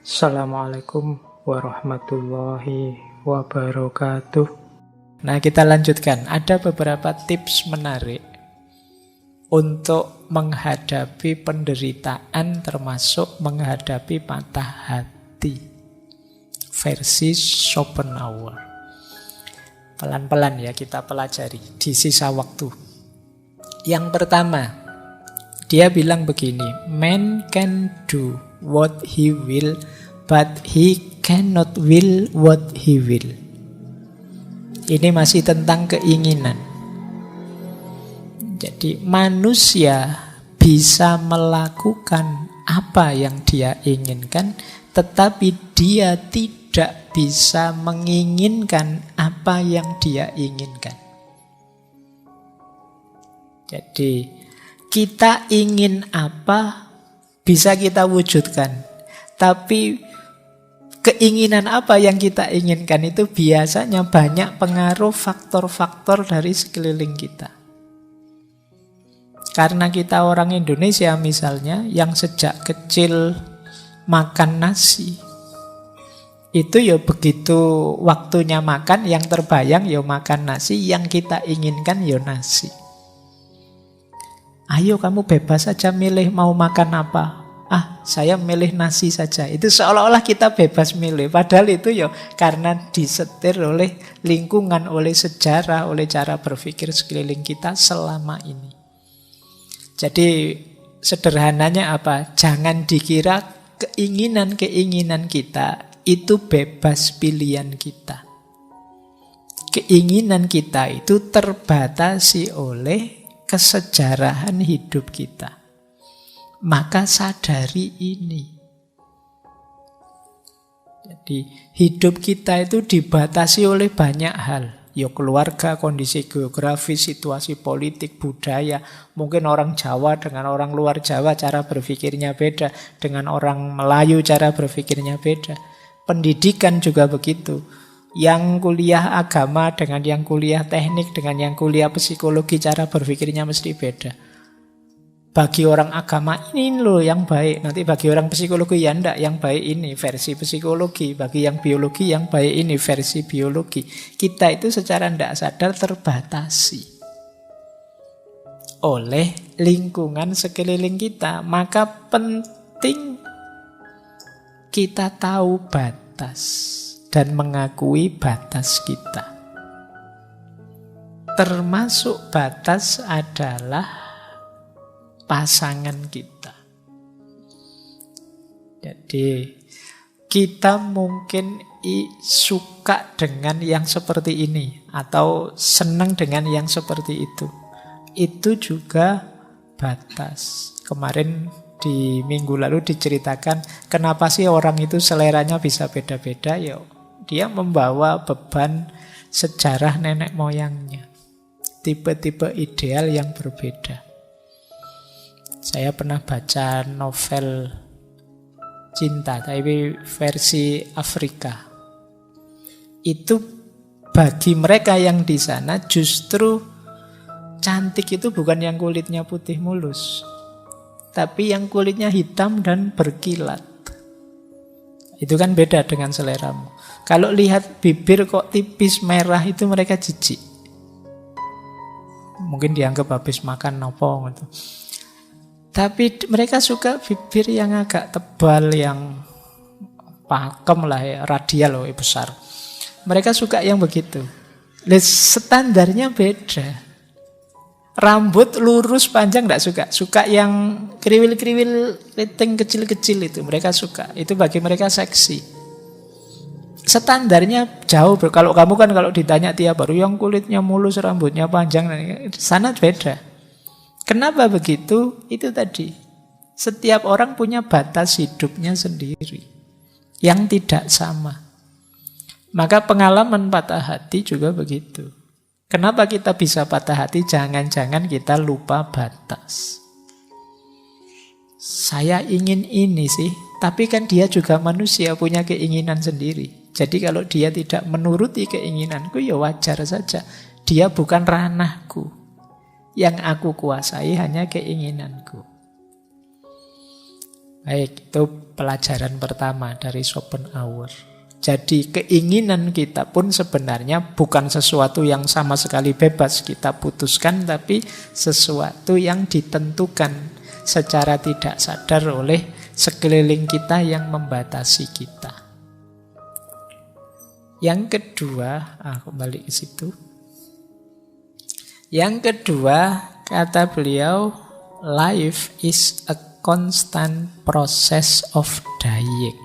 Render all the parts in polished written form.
Assalamualaikum warahmatullahi wabarakatuh. Nah, kita lanjutkan. Ada beberapa tips menarik untuk menghadapi penderitaan, termasuk menghadapi patah hati. Versi Schopenhauer. Pelan-pelan ya kita pelajari di sisa waktu. Yang pertama, dia bilang begini, man can do what he will, but he cannot will what he will. Ini masih tentang keinginan. Jadi manusia bisa melakukan apa yang dia inginkan, tetapi dia tidak bisa menginginkan apa yang dia inginkan. Jadi kita ingin apa bisa kita wujudkan, tapi keinginan apa yang kita inginkan itu biasanya banyak pengaruh faktor-faktor dari sekeliling kita. Karena kita orang Indonesia misalnya, yang sejak kecil makan nasi, itu ya begitu waktunya makan, yang terbayang ya makan nasi, yang kita inginkan ya nasi. Ayo kamu bebas saja milih mau makan apa. Saya milih nasi saja. Itu seolah-olah kita bebas milih. Padahal itu ya karena disetir oleh lingkungan, oleh sejarah, oleh cara berpikir sekeliling kita selama ini. Jadi sederhananya apa? Jangan dikira keinginan-keinginan kita itu bebas pilihan kita. Keinginan kita itu terbatasi oleh kesejarahan hidup kita. Maka sadari ini. Jadi hidup kita itu dibatasi oleh banyak hal. Ya keluarga, kondisi geografis, situasi politik, budaya. Mungkin orang Jawa dengan orang luar Jawa cara berpikirnya beda. Dengan orang Melayu cara berpikirnya beda. Pendidikan juga begitu. Yang kuliah agama dengan yang kuliah teknik, dengan yang kuliah psikologi, cara berpikirnya mesti beda. Bagi orang agama ini loh yang baik, nanti bagi orang psikologi ya enggak, yang baik ini versi psikologi, bagi yang biologi yang baik ini versi biologi. Kita itu secara enggak sadar terbatasi oleh lingkungan sekeliling kita. Maka penting kita tahu batas dan mengakui batas kita. Termasuk batas adalah pasangan kita. Jadi kita mungkin suka dengan yang seperti ini atau senang dengan yang seperti itu. Itu juga batas. Kemarin di minggu lalu diceritakan kenapa sih orang itu seleranya bisa beda-beda. Ya, dia membawa beban sejarah nenek moyangnya. Tipe-tipe ideal yang berbeda. Saya pernah baca novel cinta, tapi versi Afrika. Itu bagi mereka yang di sana justru cantik itu bukan yang kulitnya putih mulus, tapi yang kulitnya hitam dan berkilat. Itu kan beda dengan seleramu. Kalau lihat bibir kok tipis merah itu mereka jijik. Mungkin dianggap habis makan nopo gitu. Tapi mereka suka bibir yang agak tebal, yang pakem lah ya, radial loh, besar. Mereka suka yang begitu. Standarnya beda. Rambut lurus panjang tidak suka. Suka yang kriwil-kriwil, keriting kecil-kecil itu. Mereka suka. Itu bagi mereka seksi. Standarnya jauh. Kalau kamu kan kalau ditanya tiap hari yang kulitnya mulus, rambutnya panjang, sana beda. Kenapa begitu? Itu tadi. Setiap orang punya batas hidupnya sendiri yang tidak sama. Maka pengalaman patah hati juga begitu. Kenapa kita bisa patah hati? Jangan-jangan kita lupa batas. Saya ingin ini sih, tapi kan dia juga manusia, punya keinginan sendiri. Jadi kalau dia tidak menuruti keinginanku, ya wajar saja. Dia bukan ranahku. Yang aku kuasai hanya keinginanku. Baik, itu pelajaran pertama dari Schopenhauer. Jadi keinginan kita pun sebenarnya bukan sesuatu yang sama sekali bebas kita putuskan, tapi sesuatu yang ditentukan secara tidak sadar oleh sekeliling kita yang membatasi kita. Yang kedua, kembali ke situ. Yang kedua, kata beliau, life is a constant process of dying.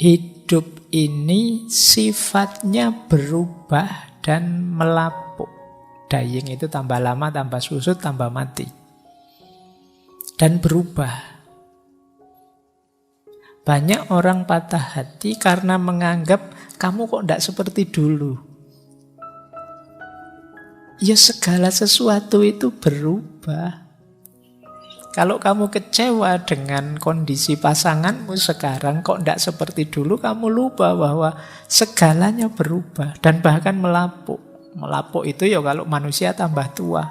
Hidup ini sifatnya berubah dan melapuk. Dying itu tambah lama, tambah susut, tambah mati. Dan berubah. Banyak orang patah hati karena menganggap kamu kok tidak seperti dulu. Ya segala sesuatu itu berubah. Kalau kamu kecewa dengan kondisi pasanganmu sekarang kok tidak seperti dulu, kamu lupa bahwa segalanya berubah dan bahkan melapuk. Melapuk itu ya kalau manusia tambah tua.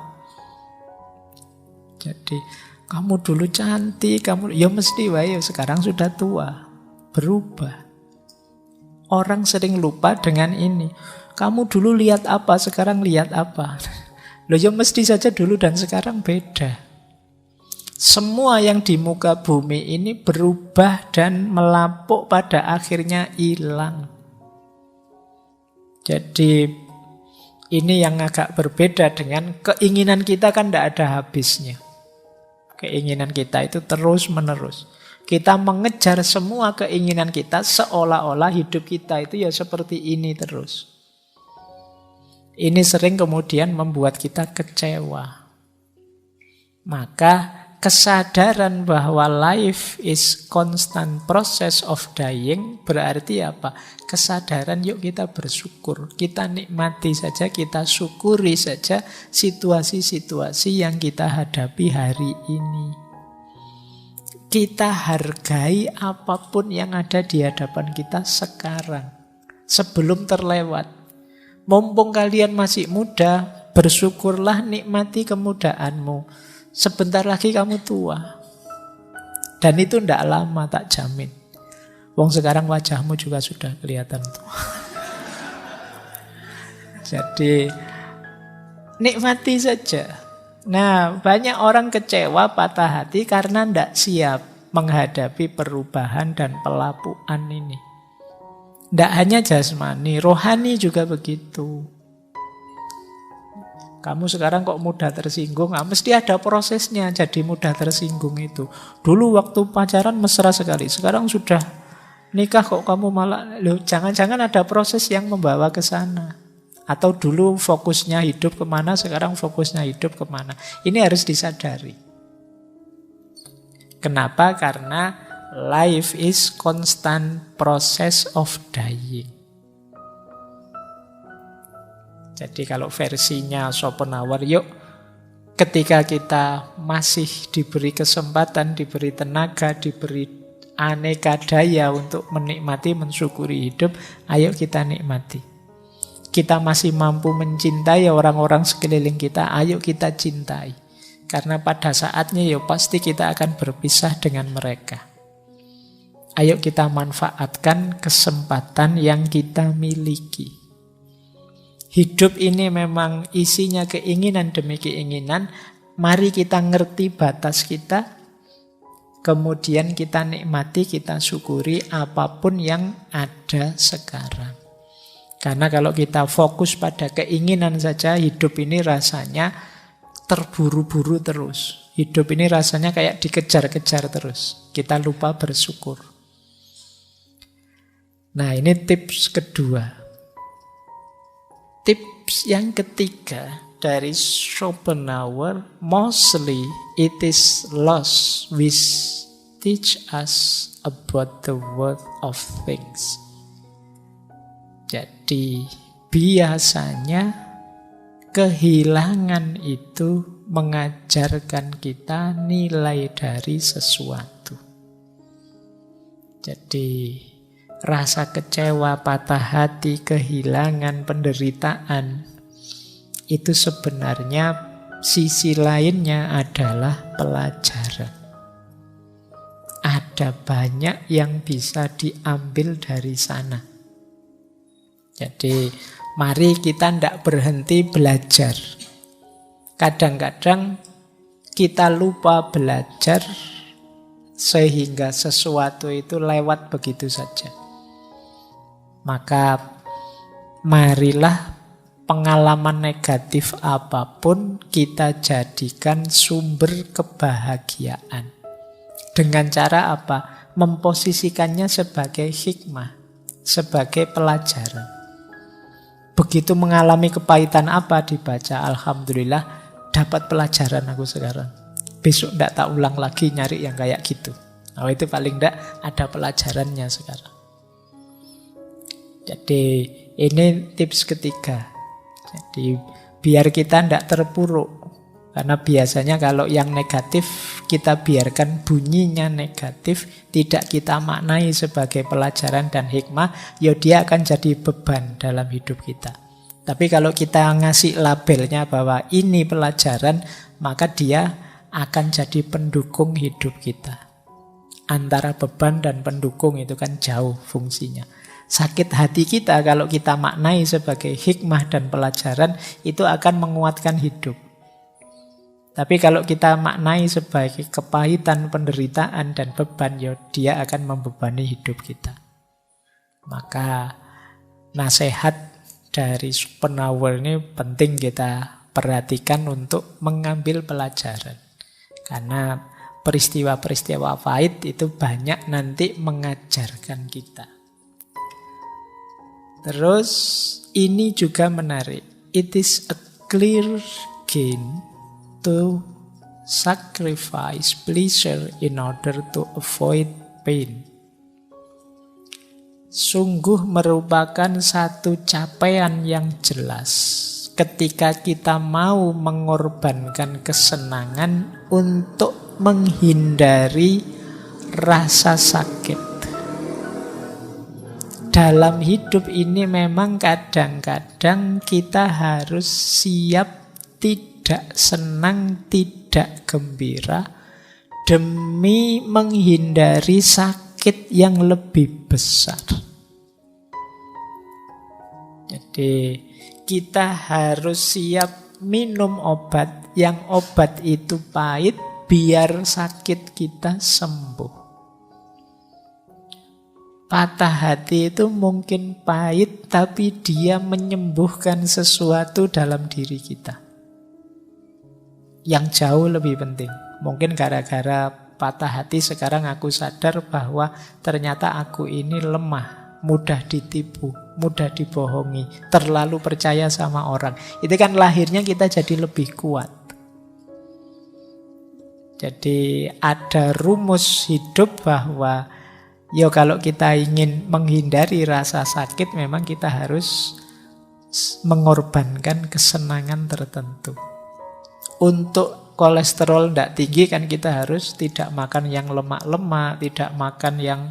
Jadi kamu dulu cantik, ya mesti wae sekarang sudah tua. Berubah. Orang sering lupa dengan ini. Kamu dulu lihat apa, sekarang lihat apa. Loh ya mesti saja dulu dan sekarang beda. Semua yang di muka bumi ini berubah dan melapuk pada akhirnya hilang. Jadi ini yang agak berbeda dengan keinginan kita kan tidak ada habisnya. Keinginan kita itu terus menerus. Kita mengejar semua keinginan kita seolah-olah hidup kita itu ya seperti ini terus. Ini sering kemudian membuat kita kecewa. Maka kesadaran bahwa life is constant process of dying berarti apa? Kesadaran yuk kita bersyukur. Kita nikmati saja, kita syukuri saja situasi-situasi yang kita hadapi hari ini. Kita hargai apapun yang ada di hadapan kita sekarang. Sebelum terlewat. Mumpung kalian masih muda, bersyukurlah, nikmati kemudaanmu. Sebentar lagi kamu tua. Dan itu tidak lama, tak jamin. Wong sekarang wajahmu juga sudah kelihatan tua. Jadi nikmati saja. Nah, banyak orang kecewa, patah hati karena tidak siap menghadapi perubahan dan pelapuan ini. Tidak hanya jasmani, rohani juga begitu. Kamu sekarang kok mudah tersinggung, mesti ada prosesnya jadi mudah tersinggung itu. Dulu waktu pacaran mesra sekali, sekarang sudah nikah kok kamu malah, jangan-jangan ada proses yang membawa ke sana. Atau dulu fokusnya hidup kemana, sekarang fokusnya hidup kemana. Ini harus disadari. Kenapa? Karena life is constant process of dying. Jadi kalau versinya Schopenhauer, yuk ketika kita masih diberi kesempatan, diberi tenaga, diberi aneka daya untuk menikmati, mensyukuri hidup, ayo kita nikmati. Kita masih mampu mencintai orang-orang sekeliling kita, ayo kita cintai. Karena pada saatnya ya pasti kita akan berpisah dengan mereka. Ayo kita manfaatkan kesempatan yang kita miliki. Hidup ini memang isinya keinginan demi keinginan. Mari kita ngerti batas kita. Kemudian kita nikmati, kita syukuri apapun yang ada sekarang. Karena kalau kita fokus pada keinginan saja, hidup ini rasanya terburu-buru terus. Hidup ini rasanya kayak dikejar-kejar terus. Kita lupa bersyukur. Nah, ini tips kedua. Tips yang ketiga dari Schopenhauer, mostly it is loss which teach us about the worth of things. Jadi biasanya kehilangan itu mengajarkan kita nilai dari sesuatu. Jadi rasa kecewa, patah hati, kehilangan, penderitaan, itu sebenarnya sisi lainnya adalah pelajaran. ada banyak yang bisa diambil dari sana. Jadi mari kita tidak berhenti belajar. Kadang-kadang kita lupa belajar sehingga sesuatu itu lewat begitu saja. Maka marilah pengalaman negatif apapun kita jadikan sumber kebahagiaan. Dengan cara apa? Memposisikannya sebagai hikmah, sebagai pelajaran. Begitu mengalami kepahitan apa dibaca, alhamdulillah dapat pelajaran aku sekarang. Besok tidak tak ulang lagi nyari yang kayak gitu. Nah, itu paling tidak ada pelajarannya sekarang. Jadi ini tips ketiga. Jadi biar kita tidak terpuruk. Karena biasanya kalau yang negatif kita biarkan bunyinya negatif, tidak kita maknai sebagai pelajaran dan hikmah, ya dia akan jadi beban dalam hidup kita. Tapi kalau kita ngasih labelnya bahwa ini pelajaran, maka dia akan jadi pendukung hidup kita. Antara beban dan pendukung itu kan jauh fungsinya. Sakit hati kita kalau kita maknai sebagai hikmah dan pelajaran, itu akan menguatkan hidup. Tapi kalau kita maknai sebagai kepahitan, penderitaan, dan beban, ya dia akan membebani hidup kita. Maka nasihat dari Schopenhauer ini penting kita perhatikan untuk mengambil pelajaran. Karena peristiwa-peristiwa pahit itu banyak nanti mengajarkan kita. Terus ini juga menarik. It is a clear gain to sacrifice pleasure in order to avoid pain. Sungguh merupakan satu capaian yang jelas ketika kita mau mengorbankan kesenangan untuk menghindari rasa sakit. Dalam hidup ini memang kadang-kadang kita harus siap tidak senang, tidak gembira demi menghindari sakit yang lebih besar. Jadi kita harus siap minum obat yang obat itu pahit biar sakit kita sembuh. Patah hati itu mungkin pahit, tapi dia menyembuhkan sesuatu dalam diri kita. Yang jauh lebih penting. Mungkin gara-gara patah hati sekarang aku sadar bahwa ternyata aku ini lemah, mudah ditipu, mudah dibohongi, terlalu percaya sama orang. Itu kan lahirnya kita jadi lebih kuat. Jadi ada rumus hidup bahwa ya kalau kita ingin menghindari rasa sakit, memang kita harus mengorbankan kesenangan tertentu. Untuk kolesterol tidak tinggi kan kita harus tidak makan yang lemak-lemak, tidak makan yang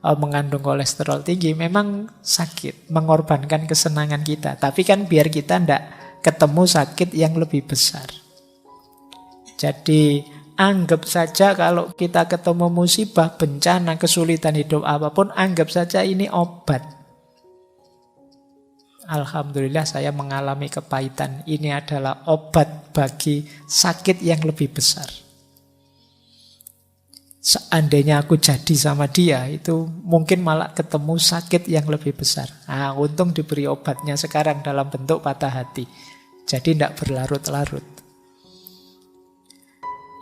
mengandung kolesterol tinggi. Memang sakit, mengorbankan kesenangan kita. Tapi kan biar kita tidak ketemu sakit yang lebih besar. Jadi anggap saja kalau kita ketemu musibah, bencana, kesulitan hidup apapun, anggap saja ini obat. Alhamdulillah saya mengalami kepahitan. Ini adalah obat bagi sakit yang lebih besar. Seandainya aku jadi sama dia, itu mungkin malah ketemu sakit yang lebih besar. Nah, untung diberi obatnya sekarang dalam bentuk patah hati. Jadi tidak berlarut-larut.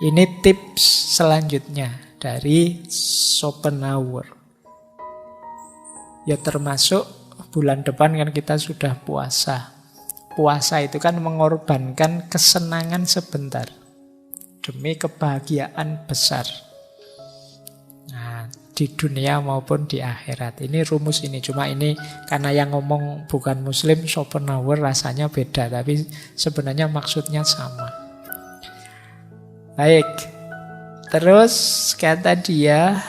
Ini tips selanjutnya dari Schopenhauer. Ya termasuk bulan depan kan kita sudah puasa. Puasa itu kan mengorbankan kesenangan sebentar demi kebahagiaan besar. Nah, di dunia maupun di akhirat. Ini rumus ini. Cuma ini karena yang ngomong bukan muslim, Schopenhauer rasanya beda. Tapi sebenarnya maksudnya sama. Baik, terus kata dia,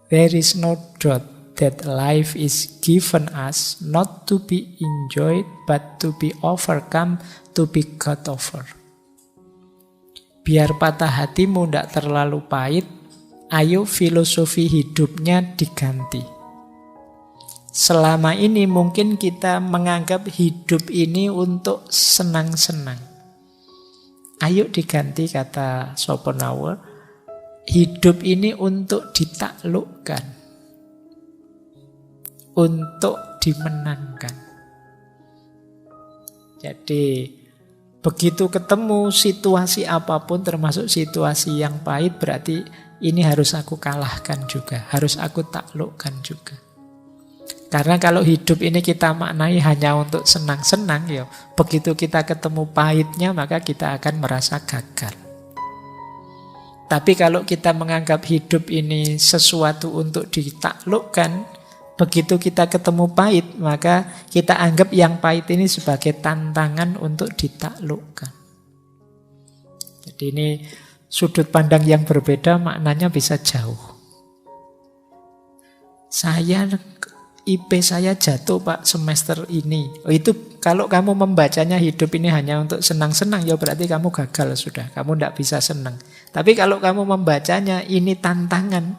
there is no doubt that life is given us not to be enjoyed but to be overcome, to be got over. Biar patah hatimu tidak terlalu pahit, Ayo filosofi hidupnya diganti. Selama ini mungkin kita menganggap hidup ini untuk senang-senang. Ayo diganti, kata Schopenhauer, hidup ini untuk ditaklukkan, untuk dimenangkan. Jadi begitu ketemu situasi apapun, termasuk situasi yang pahit, berarti ini harus aku kalahkan juga, harus aku taklukkan juga. Karena kalau hidup ini kita maknai hanya untuk senang-senang, ya begitu kita ketemu pahitnya, maka kita akan merasa gagal. Tapi kalau kita menganggap hidup ini sesuatu untuk ditaklukkan, begitu kita ketemu pahit, maka kita anggap yang pahit ini sebagai tantangan untuk ditaklukkan. Jadi ini sudut pandang yang berbeda, maknanya bisa jauh. IP saya jatuh Pak semester ini. Itu kalau kamu membacanya hidup ini hanya untuk senang-senang, ya berarti kamu gagal sudah. Kamu tidak bisa senang. Tapi kalau kamu membacanya ini tantangan,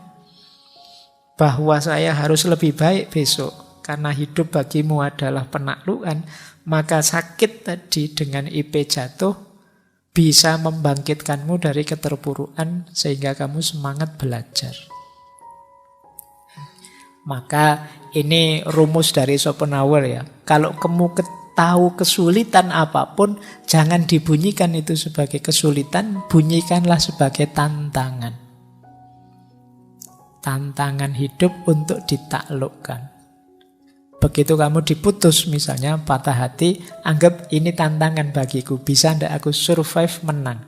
bahwa saya harus lebih baik besok, karena hidup bagimu adalah penaklukan, maka sakit tadi dengan IP jatuh bisa membangkitkanmu dari keterpurukan sehingga kamu semangat belajar. Maka ini rumus dari Schopenhauer ya. Kalau kamu tahu kesulitan apapun, jangan dibunyikan itu sebagai kesulitan, bunyikanlah sebagai tantangan. Tantangan hidup untuk ditaklukkan. Begitu kamu diputus, misalnya patah hati, anggap ini tantangan bagiku. Bisa tidak aku survive, menang.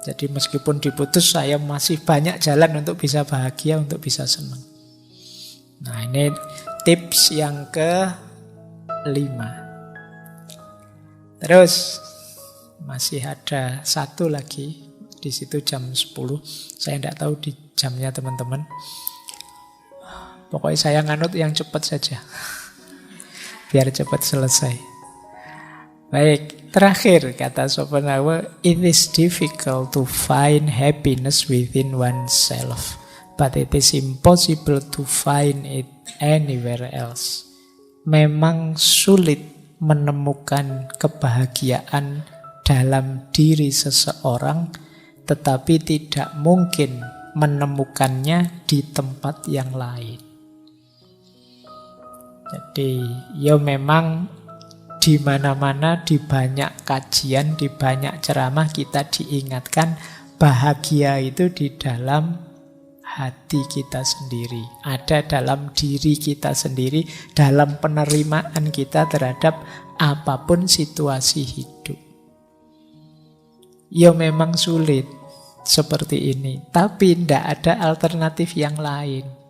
Jadi meskipun diputus, saya masih banyak jalan untuk bisa bahagia, untuk bisa senang. Nah, ini tips yang ke-5. Terus masih ada satu lagi. Di situ jam 10. Saya tidak tahu di jamnya teman-teman. Pokoknya saya nganut yang cepat saja. Biar cepat selesai. Baik, terakhir kata Schopenhauer, it is difficult to find happiness within oneself, but it is impossible to find it anywhere else. Memang sulit menemukan kebahagiaan dalam diri seseorang, tetapi tidak mungkin menemukannya di tempat yang lain. Jadi, ya memang di mana-mana, di banyak kajian, di banyak ceramah kita diingatkan bahagia itu di dalam hati kita sendiri, ada dalam diri kita sendiri, dalam penerimaan kita terhadap apapun situasi hidup. Ya memang sulit seperti ini, tapi tidak ada alternatif yang lain.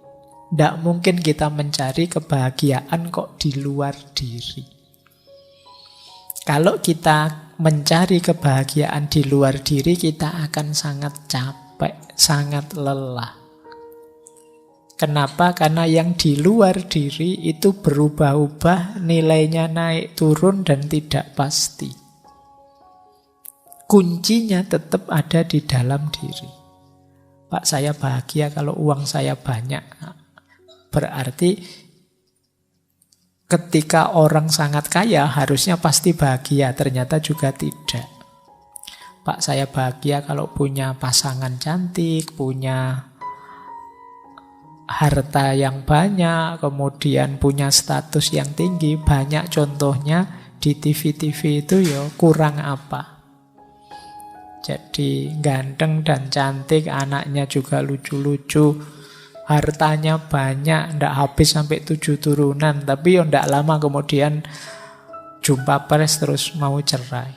Tidak mungkin kita mencari kebahagiaan kok di luar diri. Kalau kita mencari kebahagiaan di luar diri, kita akan sangat capek, sangat lelah. Kenapa? Karena yang di luar diri itu berubah-ubah, nilainya naik turun dan tidak pasti. Kuncinya tetap ada di dalam diri. Pak, saya bahagia kalau uang saya banyak. Berarti ketika orang sangat kaya harusnya pasti bahagia, ternyata juga tidak. Pak, saya bahagia kalau punya pasangan cantik, punya harta yang banyak, kemudian punya status yang tinggi. Banyak contohnya di TV-TV itu ya, kurang apa? Jadi ganteng dan cantik, anaknya juga lucu-lucu, hartanya banyak, ndak habis sampai 7 turunan, tapi ya ndak lama kemudian jumpa pers terus mau cerai.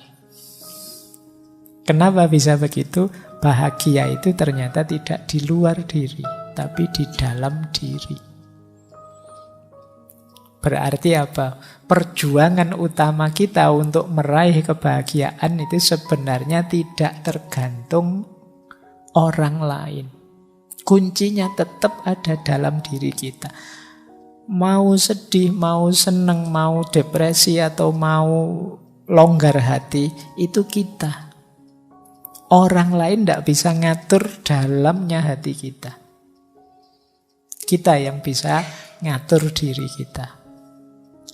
Kenapa bisa begitu? Bahagia itu ternyata tidak di luar diri, tapi di dalam diri. Berarti apa? Perjuangan utama kita untuk meraih kebahagiaan itu sebenarnya tidak tergantung orang lain. Kuncinya tetap ada dalam diri kita. Mau sedih, mau senang, mau depresi, atau mau longgar hati, itu kita. Orang lain tidak bisa ngatur dalamnya hati kita. Kita yang bisa ngatur diri kita.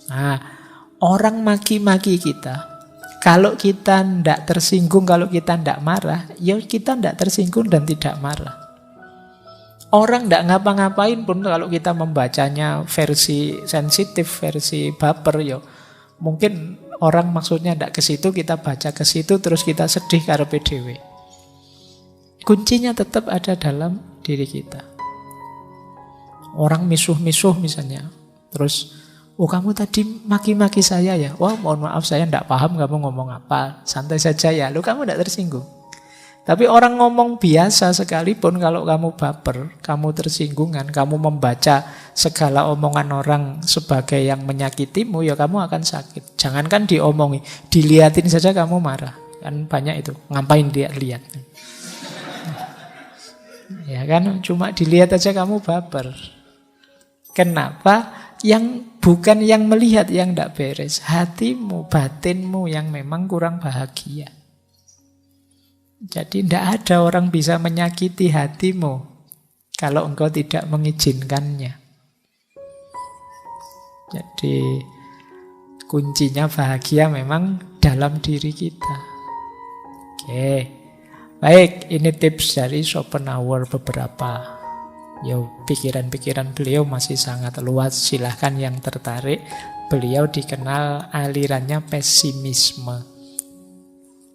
Nah, orang maki-maki kita, kalau kita tidak tersinggung, kalau kita tidak marah, ya kita tidak tersinggung dan tidak marah. Orang tidak ngapa-ngapain pun kalau kita membacanya versi sensitif, versi baper, ya mungkin orang maksudnya tidak ke situ, kita baca ke situ, terus kita sedih karepe dhewe. Kuncinya tetap ada dalam diri kita. Orang misuh-misuh misalnya, terus, oh kamu tadi maki-maki saya ya, wah mohon maaf saya tidak paham kamu ngomong apa, santai saja ya, lu kamu tidak tersinggung. Tapi orang ngomong biasa sekalipun kalau kamu baper, kamu tersinggungan, kamu membaca segala omongan orang sebagai yang menyakitimu, ya kamu akan sakit. Jangankan diomongi, dilihatin saja kamu marah. Kan banyak itu, ngapain dia lihat. Ya kan, cuma dilihat aja kamu baper. Kenapa? Yang bukan yang melihat yang tidak beres. Hatimu, batinmu yang memang kurang bahagia. Jadi tidak ada orang bisa menyakiti hatimu kalau engkau tidak mengizinkannya. Jadi kuncinya bahagia memang dalam diri kita. Oke, baik, ini tips dari Schopenhauer beberapa. Pikiran-pikiran beliau masih sangat luas. Silahkan yang tertarik. Beliau dikenal alirannya pesimisme.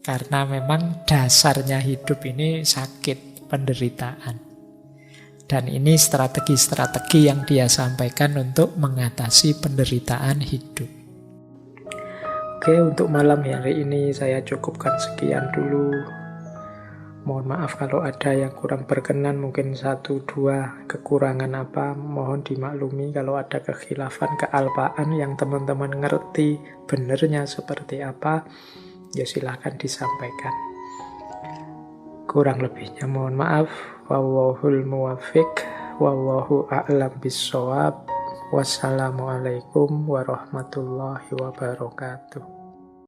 Karena memang dasarnya hidup ini sakit, penderitaan. Dan ini strategi-strategi yang dia sampaikan untuk mengatasi penderitaan hidup. Oke, untuk malam hari ini saya cukupkan sekian dulu. Mohon maaf kalau ada yang kurang berkenan, mungkin 1-2 kekurangan apa, mohon dimaklumi. Kalau ada kekhilafan, kealpaan yang teman-teman ngerti benernya seperti apa, ya silahkan disampaikan. Kurang lebihnya mohon maaf. Wallahul muwaffiq, wallahu a'lam bissawab. Wassalamualaikum warahmatullahi wabarakatuh.